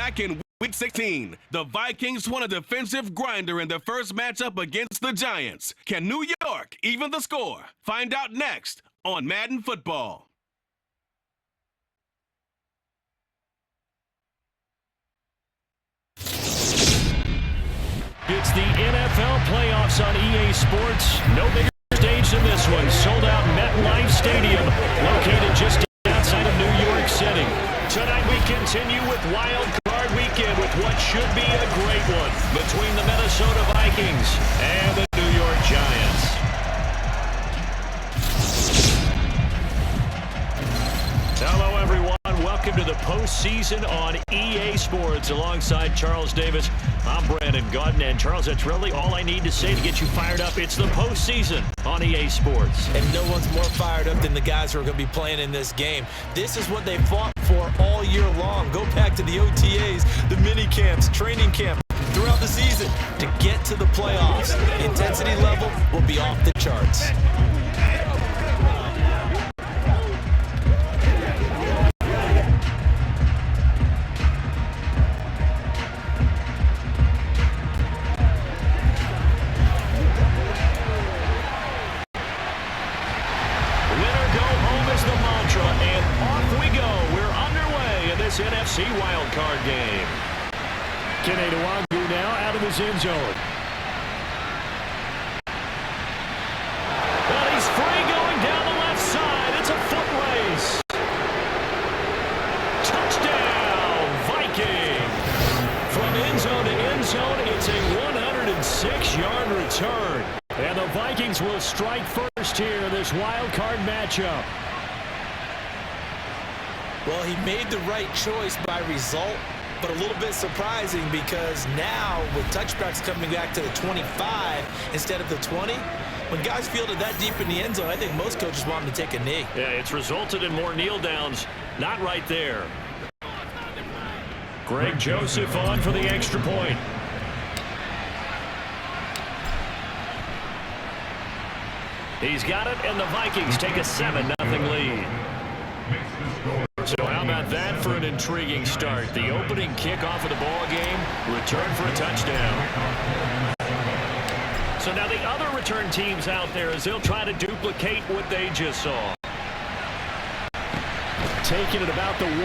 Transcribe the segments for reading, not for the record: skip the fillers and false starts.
back in Week 16. The Vikings won a defensive grinder in their first matchup against the Giants. Can New York even the score? Find out next on Madden Football. It's the NFL playoffs on EA Sports. No bigger stage than this one. Sold out MetLife Stadium, located just outside of New York City. Tonight we continue with Wild Card Weekend with what should be a great one between the Minnesota Vikings and the New York Giants. Hello, everyone. Welcome to the postseason on EA Sports. Alongside Charles Davis, I'm Brandon Gordon. And Charles, that's really all I need to say to get you fired up. It's the postseason on EA Sports. And no one's more fired up than the guys who are going to be playing in this game. This is what they fought for all year long. Go back to the OTAs, the mini camps, training camp, throughout the season to get to the playoffs. The intensity level will be off the charts. NFC wild card game. Kenedawagu now out of his end zone. Well, he's free going down the left side. It's a foot race. Touchdown, Viking. From end zone to end zone, it's a 106-yard return. And the Vikings will strike first here in this wild card matchup. Well, he made the right choice by result, but a little bit surprising because now with touchbacks coming back to the 25 instead of the 20, when guys fielded that deep in the end zone, I think most coaches want them to take a knee. Yeah, it's resulted in more kneel downs. Not right there. Greg Joseph on for the extra point. He's got it, and the Vikings take a 7-0 lead. So how about that for an intriguing start? The opening kickoff of the ball game, return for a touchdown. So now the other return teams out there as they'll try to duplicate what they just saw. Taking it about the 1.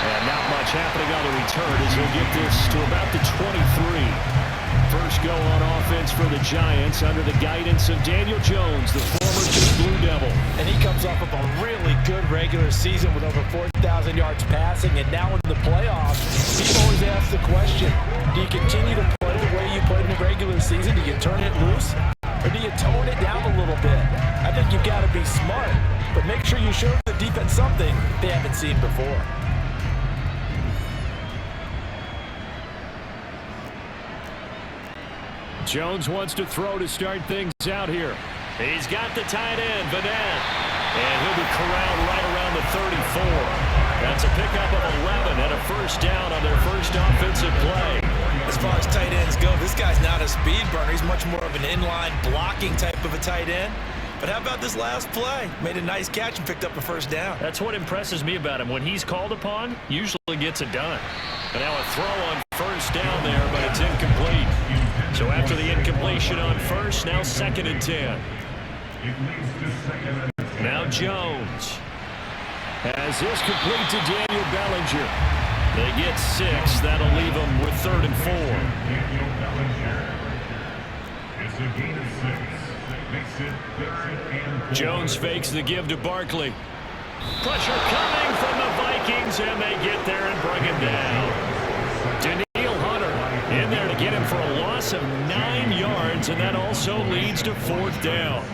And not much happening on the return as they'll get this to about the 23. First go on offense for the Giants under the guidance of Daniel Jones, the former Duke Blue Devil. And he comes off of a really good regular season with over 4,000 yards passing, and now in the playoffs, people always ask the question, do you continue to play the way you played in the regular season? Do you turn it loose, or do you tone it down a little bit? I think you've got to be smart, but make sure you show the defense something they haven't seen before. Jones wants to throw to start things out here. He's got the tight end, Vanette. And he'll be corralled right around the 34. That's a pickup of 11 and a first down on their first offensive play. As far as tight ends go, this guy's not a speed burner. He's much more of an inline blocking type of a tight end. But how about this last play? Made a nice catch and picked up a first down. That's what impresses me about him. When he's called upon, usually gets it done. And now a throw on first down there, but it's incomplete. So after the incompletion on first, now 2nd and 10. Now Jones has this complete to Daniel Bellinger. They get 6. That'll leave them with 3rd and 4. It's a gain of 6. Makes it 3rd and Jones fakes the give to Barkley. Pressure coming from the Vikings, and they get there and bring him down. In there to get him for a loss of 9 yards, and that also leads to 4th down.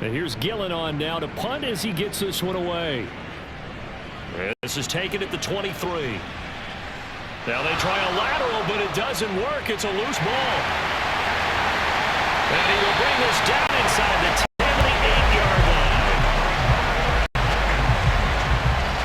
And here's Gillen on now to punt as he gets this one away. This is taken at the 23. Now they try a lateral, but it doesn't work. It's a loose ball. And he will bring this down inside the 8-yard line.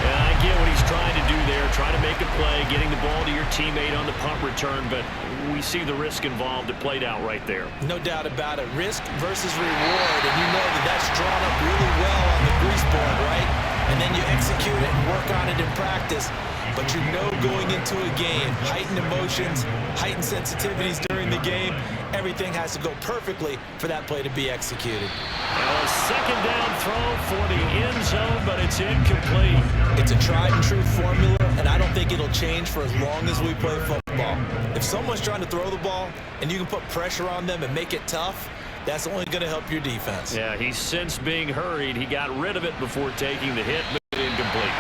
And I get what he's trying to do there, trying to make a play, getting the ball to your teammate on the punt return, but we see the risk involved. It played out right there. No doubt about it. Risk versus reward, and you know that that's drawn up really well on the grease board, right? and then you execute it and work on it in practice. But you know going into a game, heightened emotions, heightened sensitivities during the game, everything has to go perfectly for that play to be executed. Now a second down throw for the end zone, but it's incomplete. It's a tried and true formula, and I don't think it'll change for as long as we play football. If someone's trying to throw the ball and you can put pressure on them and make it tough, that's only going to help your defense. Yeah, he's since being hurried. He got rid of it before taking the hit, but incomplete.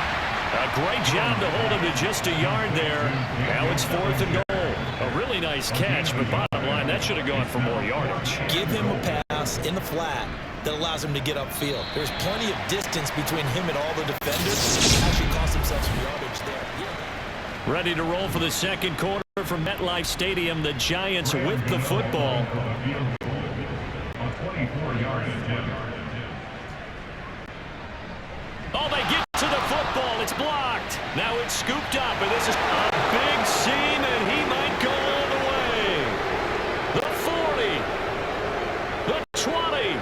A great job to hold him to just a yard there. Now it's 4th and goal. A really nice catch, but bottom line, that should have gone for more yardage. Give him a pass in the flat that allows him to get upfield. There's plenty of distance between him and all the defenders. Actually cost himself some yardage there. Yeah. Ready to roll for the second quarter from MetLife Stadium. The Giants with the football. Oh, they get to the football. It's blocked. Now it's scooped up, and this is a big seam, and he might go all the way. The 40. The 20.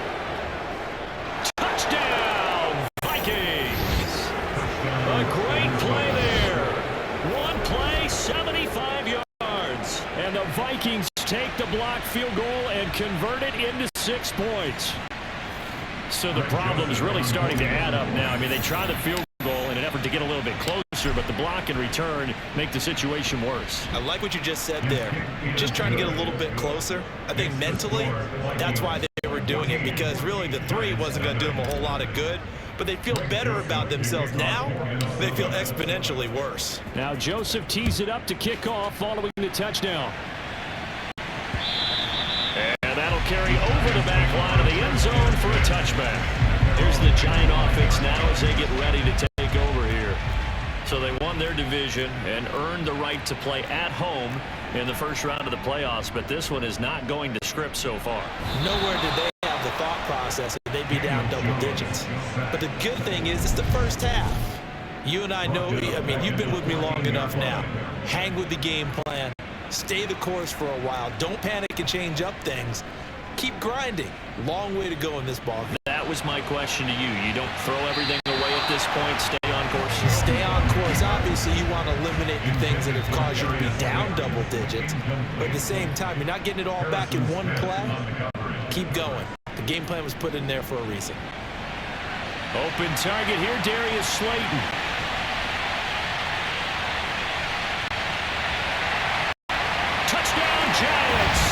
Touchdown, Vikings. A great play there. One play, 75 yards. And the Vikings take the blocked field goal and convert it into 6 points. So the problem's really starting to add up now. I mean, they try the field goal in an effort to get a little bit closer, but the block and return make the situation worse. I like what you just said there. Just trying to get a little bit closer. I think mentally, that's why they were doing it, because really the 3 wasn't going to do them a whole lot of good. But they feel better about themselves now. They feel exponentially worse. Now Joseph tees it up to kick off following the touchdown. And that'll carry over the back line of the end zone for a touchback. Here's the Giant offense now as they get ready to take over here. So they won their division and earned the right to play at home in the first round of the playoffs, but this one is not going to script so far. Nowhere did they have the thought process that they'd be down double digits. But the good thing is it's the first half. You and I know, I mean, you've been with me long enough now. Hang with the game plan. Stay the course for a while. Don't panic and change up things. Keep grinding. Long way to go in this ball. That was my question to you. You don't throw everything away at this point. Stay on course. Stay on course. Obviously, you want to eliminate the things that have caused you to be down double digits. But at the same time, you're not getting it all back in one play. Keep going. The game plan was put in there for a reason. Open target here, Darius Slayton. Touchdown, Giants.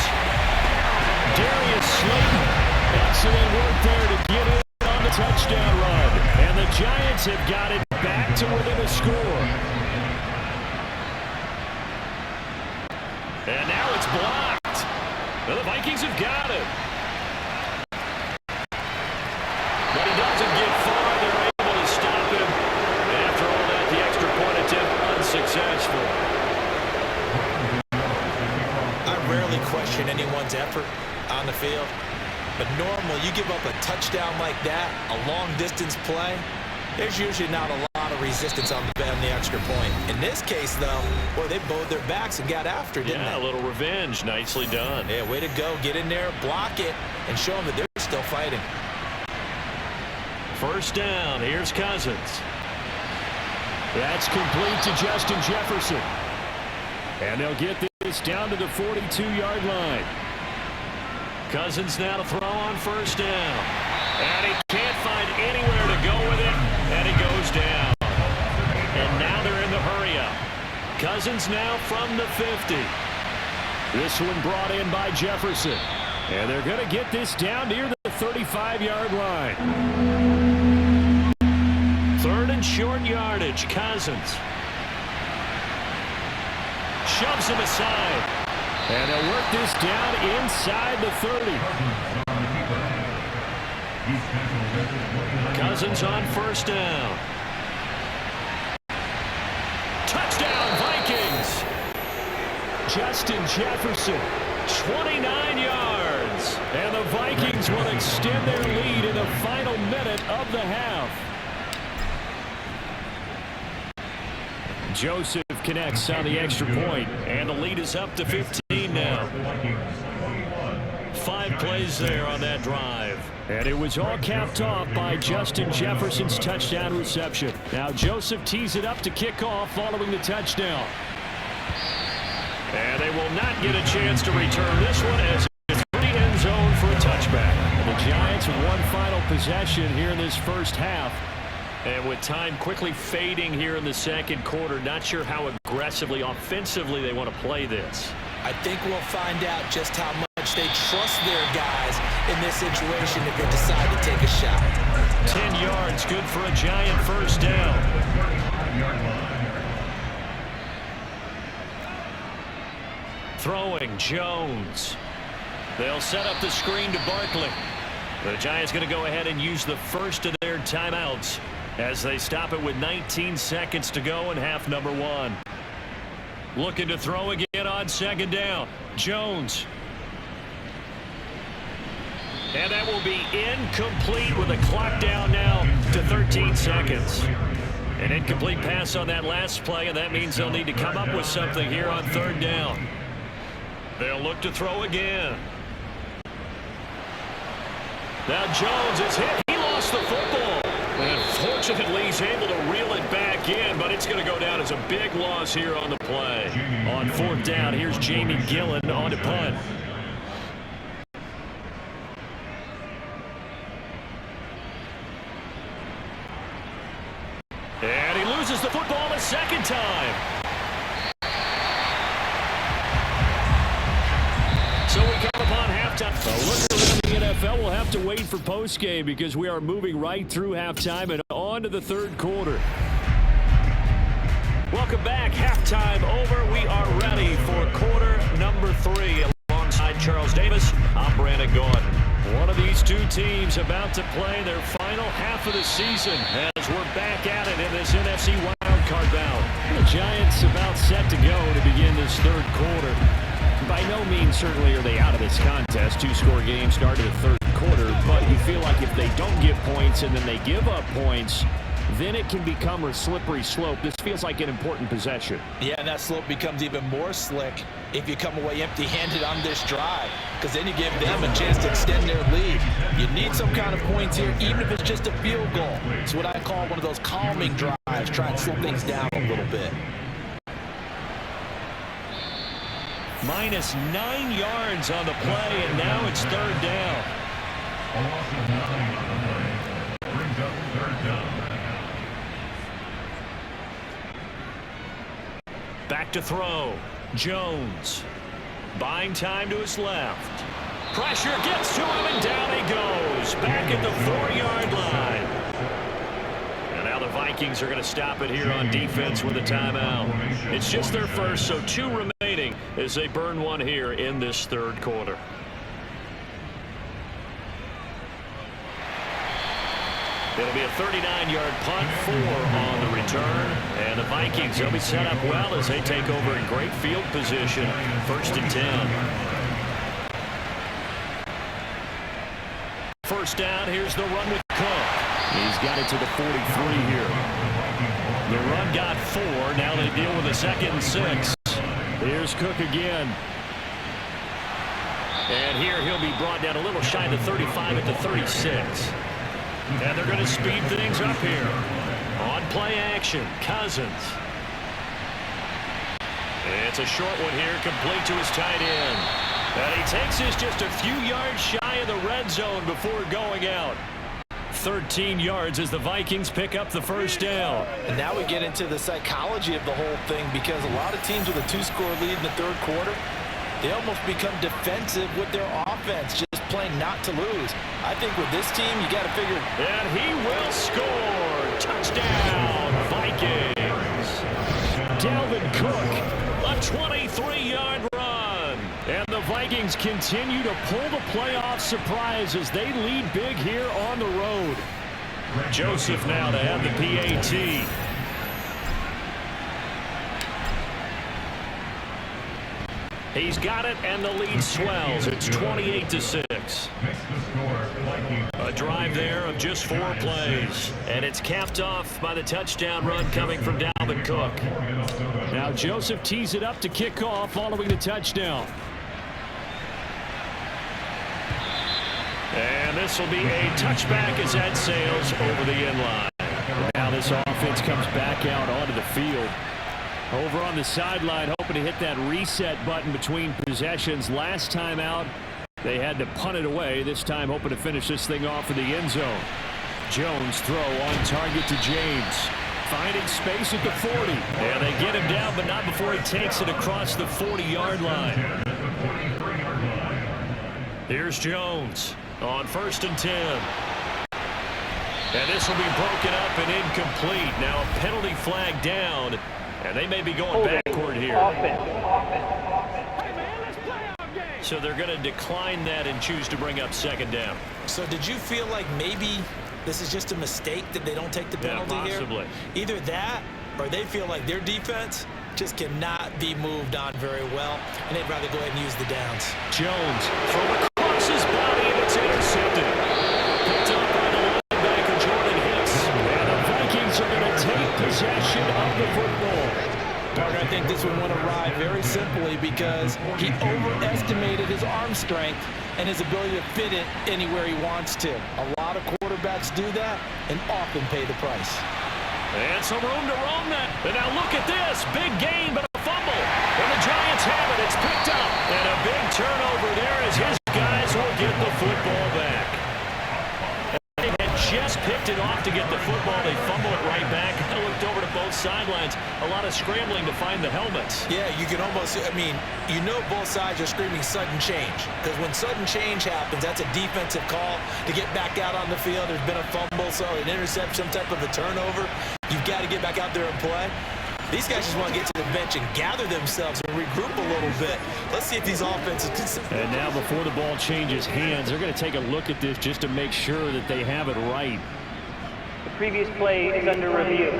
Darius Slayton. Excellent work there to get in on the touchdown run. And the Giants have got it back to within a score. And now it's blocked. Well, the Vikings have got it. But he doesn't get far. They're able to stop him. And after all that, the extra point attempt unsuccessful. I rarely question anyone's effort on the field. But normally, you give up a touchdown like that, a long-distance play, there's usually not a lot of resistance on the extra point. In this case, though, boy, they bowed their backs and got after it, didn't they? Yeah, a little revenge. Nicely done. Yeah, way to go. Get in there, block it, and show them that they're still fighting. First down. Here's Cousins. That's complete to Justin Jefferson. And they'll get this down to the 42-yard line. Cousins now to throw on first down. And he can't find anywhere to go with it. And he goes down. And now they're in the hurry-up. Cousins now from the 50. This one brought in by Jefferson. And they're going to get this down near the 35-yard line. 3rd and short yardage. Cousins shoves him aside. And they'll work this down inside the 30. Cousins on first down. Touchdown, Vikings! Justin Jefferson, 29 yards. And the Vikings will extend their lead in the final minute of the half. Joseph connects on the extra point, and the lead is up to 15 now. 5 plays there on that drive. And it was all capped off by Justin Jefferson's touchdown reception. Now Joseph tees it up to kick off following the touchdown. And they will not get a chance to return this one as it's pretty end zone for a touchback. And the Giants with one final possession here in this first half. And with time quickly fading here in the second quarter, not sure how aggressively, offensively they want to play this. I think we'll find out just how much they trust their guys in this situation if they decide to take a shot. 10 yards, good for a Giant first down. Throwing, Jones. They'll set up the screen to Barkley. The Giants going to go ahead and use the first of their timeouts as they stop it with 19 seconds to go in half number one. Looking to throw again on second down. Jones. And that will be incomplete with a clock down now to 13 seconds. An incomplete pass on that last play, and that means they'll need to come up with something here on third down. They'll look to throw again. Now Jones is hit. He lost the football. And fortunately, he's able to reel it back in, but it's going to go down as a big loss here on the play. On fourth down, here's Jamie Gillen on to punt. And he loses the football a second time. So we come upon halftime. A look around the NFL will have to wait for postgame because we are moving right through halftime and on to the third quarter. Welcome back. Halftime over. We are ready for quarter number 3. Alongside Charles Davis, I'm Brandon Gordon. One of these two teams about to play their final half of the season as we're back at it in this NFC wildcard bout. The Giants about set to go to begin this third quarter. By no means certainly are they out of this contest. Two-score game started the third quarter, but you feel like if they don't get points and then they give up points, then it can become a slippery slope. This feels like an important possession. Yeah, and that slope becomes even more slick if you come away empty-handed on this drive, because then you give them a chance to extend their lead. You need some kind of points here, even if it's just a field goal. It's what I call one of those calming drives, try and slow things down a little bit. Minus 9 yards on the play, and now it's third down. Back to throw. Jones. Buying time to his left. Pressure gets to him, and down he goes. Back at the 4-yard line. And now the Vikings are going to stop it here on defense with a timeout. It's just their first, so 2 remaining as they burn one here in this third quarter. It'll be a 39-yard punt, 4 on the return. And the Vikings, they'll be set up well as they take over in great field position. 1st and 10. First down, here's the run with Cook. He's got it to the 43 here. The run got 4. Now they deal with a 2nd and 6. Here's Cook again. And here he'll be brought down a little shy of the 35 at the 36. And they're going to speed things up here. On play action, Cousins. It's a short one here, complete to his tight end. And he takes this just a few yards shy of the red zone before going out. 13 yards as the Vikings pick up the first down. And now we get into the psychology of the whole thing, because a lot of teams with a 2-score lead in the third quarter, they almost become defensive with their offense, just playing not to lose. I think with this team, you got to figure. And he will score. Touchdown, Vikings. Dalvin Cook, a 23-yard run. And the Vikings continue to pull the playoff surprise as they lead big here on the road. Joseph now to have the PAT. He's got it, and the lead swells. It's 28-6. A drive there of just 4 plays. And it's capped off by the touchdown run coming from Dalvin Cook. Now Joseph tees it up to kick off following the touchdown. And this will be a touchback as that sails over the end line. Now this offense comes back out onto the field. Over on the sideline, hoping to hit that reset button between possessions. Last time out, they had to punt it away. This time hoping to finish this thing off in the end zone. Jones throw on target to James. Finding space at the 40. Yeah, they get him down, but not before he takes it across the 40-yard line. Here's Jones on 1st and 10. And this will be broken up and incomplete. Now a penalty flag down, and they may be going backward here. So they're going to decline that and choose to bring up 2nd down. So did you feel like maybe this is just a mistake that they don't take the penalty here? Possibly. Either that or they feel like their defense just cannot be moved on very well, and they'd rather go ahead and use the downs. Jones from across his body, and it's intercepted. Picked up by the linebacker, Jordan Hicks. And the Vikings are going to take possession of the football. Parker, I think this one went awry very simply because he overestimated his arm strength and his ability to fit it anywhere he wants to. A lot of quarterbacks do that and often pay the price. And some room to roam that. And now look at this. Big gain, but a fumble. And the Giants have it. It's picked up. And a big turnover there as his guys will get the football back. They had just picked it off to get the football. They fumble it right back. I looked over to both sidelines. A lot of scrambling to find the helmets. Yeah, you can almost, I mean, you know both sides are screaming sudden change. Because when sudden change happens, that's a defensive call to get back out on the field. There's been a fumble, so an interception, some type of a turnover. You've got to get back out there and play. These guys just want to get to the bench and gather themselves and regroup a little bit. Let's see if these offenses can... And now before the ball changes hands, they're going to take a look at this just to make sure that they have it right. The previous play is under review.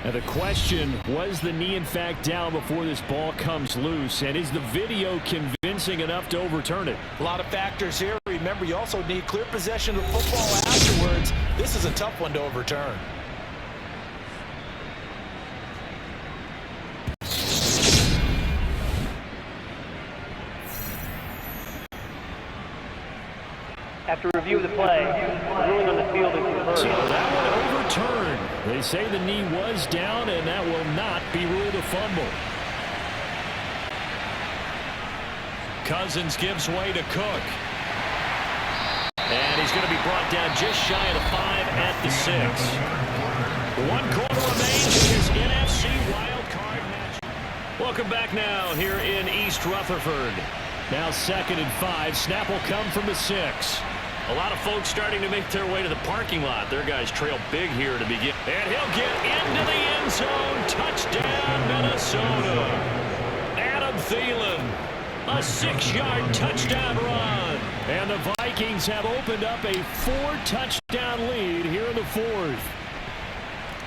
Now the question, was the knee in fact down before this ball comes loose? And is the video convincing enough to overturn it? A lot of factors here. Remember, you also need clear possession of the football afterwards. This is a tough one to overturn. After review of the play, the ruling on the field is reversed. So that one overturned. They say the knee was down, and that will not be ruled a fumble. Cousins gives way to Cook. And he's going to be brought down just shy of the 5 at the 6. 1 quarter remains in his NFC wild card match. Welcome back now here in East Rutherford. Now 2nd and 5. Snap will come from the 6. A lot of folks starting to make their way to the parking lot. Their guys trail big here to begin. And he'll get into the end zone. Touchdown, Minnesota. Adam Thielen. A 6-yard touchdown run. And the Vikings have opened up a 4-touchdown lead here in the 4th.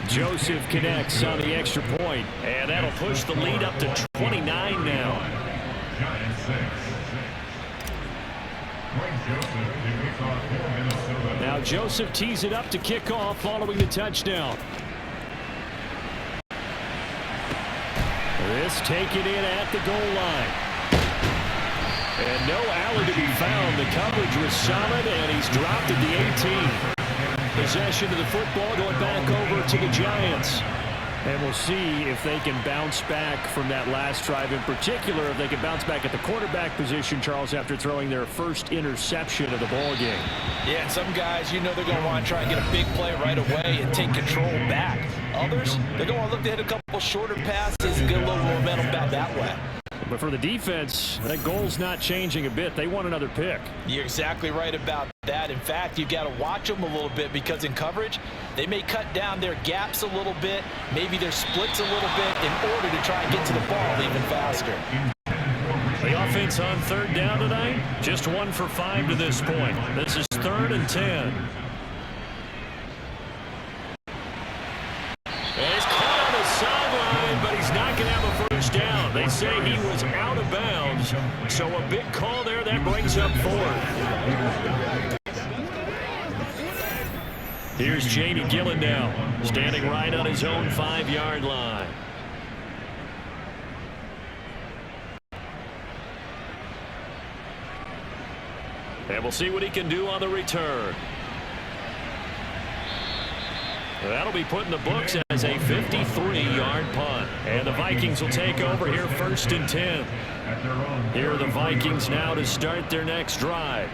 Joseph connects on the extra point. And that'll push the lead up to 29 now. Now Joseph tees it up to kick off following the touchdown. This taken in at the goal line. And no alley to be found. The coverage was solid, and he's dropped at the 18. Possession of the football going back over to the Giants. And we'll see if they can bounce back from that last drive, in particular if they can bounce back at the quarterback position, Charles, after throwing their first interception of the ball game. Yeah, and some guys, you know they're going to want to try and get a big play right away and take control back. Others, they're going to want to look to hit a couple shorter passes and get a little momentum back that way. But for the defense, that goal's not changing a bit. They want another pick. You're exactly right about that. In fact, you've got to watch them a little bit because in coverage, they may cut down their gaps a little bit, maybe their splits a little bit in order to try and get to the ball even faster. The offense on 3rd down tonight, just 1 for 5 to this point. This is 3rd and 10. And he's caught on the sideline, but he's not going to have a first down. They say he was out of bounds, so a big call there. That brings up 4th. Here's Jamie Gillen now, standing right on his own 5-yard line. And we'll see what he can do on the return. That'll be put in the books as a 53-yard punt. And the Vikings will take over here 1st and 10. Here are the Vikings now to start their next drive.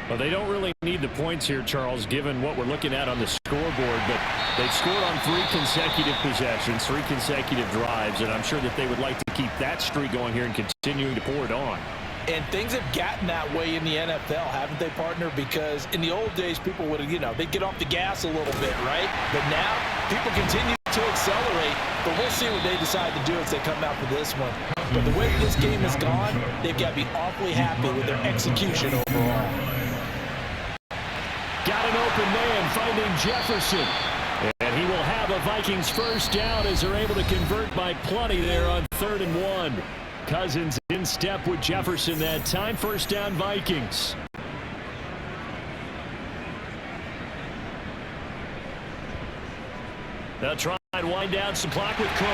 Well, they don't really need the points here, Charles, given what we're looking at on the scoreboard. But they've scored on 3 consecutive possessions, 3 consecutive drives, and I'm sure that they would like to keep that streak going here and continuing to pour it on. And things have gotten that way in the NFL, haven't they, partner? Because in the old days, people would, they'd get off the gas a little bit, right? But now, people continue to accelerate. But we'll see what they decide to do as they come out for this one. But the way this game has gone, they've got to be awfully happy with their execution overall. Got an open man finding Jefferson. And he will have a Vikings first down as they're able to convert by plenty there on 3rd and 1. Cousins in step with Jefferson that time. First down, Vikings. They'll try and wind down some clock with Cook.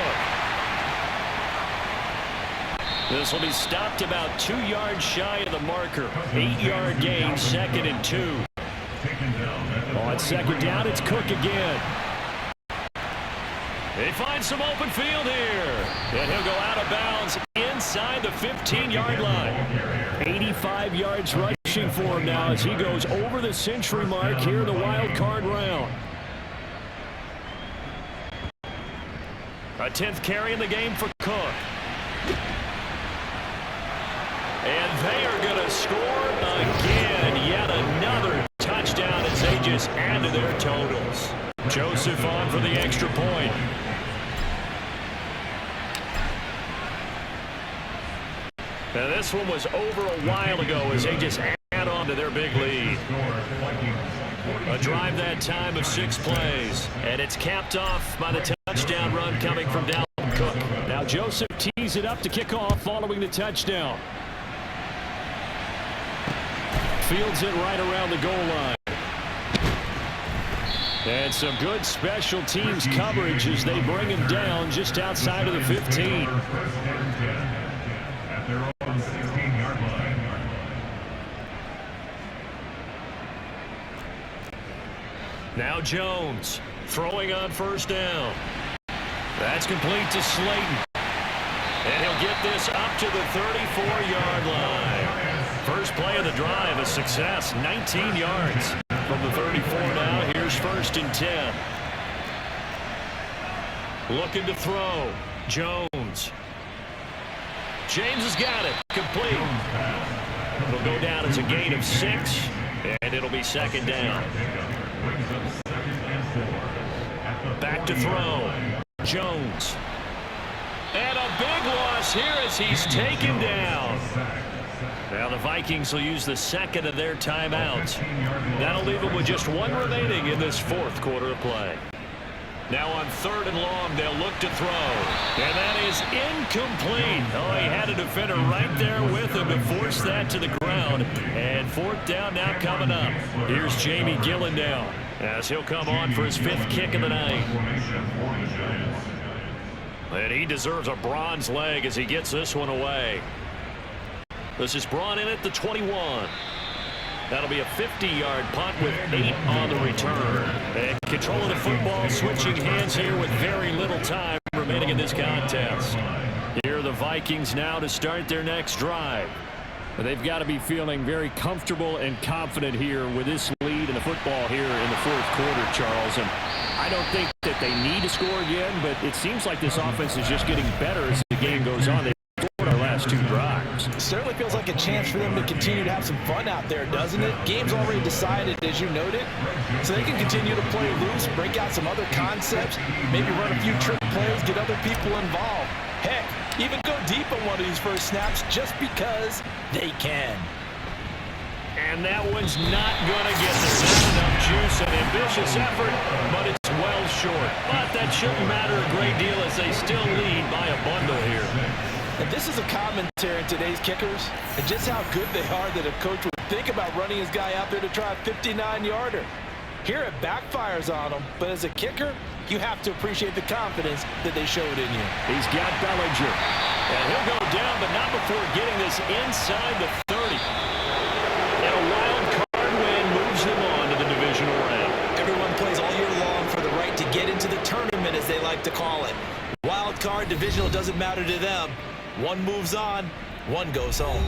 This will be stopped about 2 yards shy of the marker. 8-yard gain, 2nd and 2. On 2nd down, it's Cook again. They find some open field here. And he'll go out of bounds inside the 15-yard line. 85 yards rushing for him now as he goes over the century mark here in the wild card round. A 10th carry in the game for Cook. And they are going to score again. Yet another touchdown as they just add to their totals. Joseph on for the extra point. Now this one was over a while ago as they just add on to their big lead. A drive that time of 6 plays. And it's capped off by the touchdown run coming from Dalvin Cook. Now Joseph tees it up to kick off following the touchdown. Fields it right around the goal line. And some good special teams coverage as they bring him down just outside of the 15. Now Jones throwing on first down. That's complete to Slayton. And he'll get this up to the 34-yard line. First play of the drive, a success, 19 yards. From the 34 now, here's 1st and 10. Looking to throw. Jones. James has got it. Complete. It'll go down as a gain of 6, and it'll be 2nd down. Back to throw. Jones. And a big loss here as he's taken down. Now the Vikings will use the 2nd of their timeouts. That'll leave them with just 1 remaining in this 4th quarter of play. Now on 3rd and long, they'll look to throw. And that is incomplete. Oh, he had a defender right there with him to force that to the ground. And 4th down now coming up. Here's Jamie Gillendown as he'll come on for his 5th kick of the night. And he deserves a bronze leg as he gets this one away. This is brought in at the 21. That'll be a 50-yard punt with 8 on the return. And control of the football, switching hands here with very little time remaining in this contest. Here are the Vikings now to start their next drive. They've got to be feeling very comfortable and confident here with this lead in the football here in the 4th quarter, Charles. And I don't think that they need to score again, but it seems like this offense is just getting better as the game goes on. They scored our last 2 drives. It certainly feels like a chance for them to continue to have some fun out there, doesn't it? Game's already decided, as you noted, so they can continue to play loose, break out some other concepts, maybe run a few trick plays, get other people involved. Heck, even go deep on one of these first snaps just because they can. And that one's not going to get there. Not enough juice, an ambitious effort, but it's well short. But that shouldn't matter a great deal as they still lead by a bundle here. And this is a commentary in today's kickers and just how good they are that a coach would think about running his guy out there to try a 59-yarder. Here it backfires on him, but as a kicker, you have to appreciate the confidence that they showed in you. He's got Bellinger. And he'll go down, but not before getting this inside the 30. And a wild get into the tournament, as they like to call it. Wild card, divisional, doesn't matter to them. One moves on, one goes home.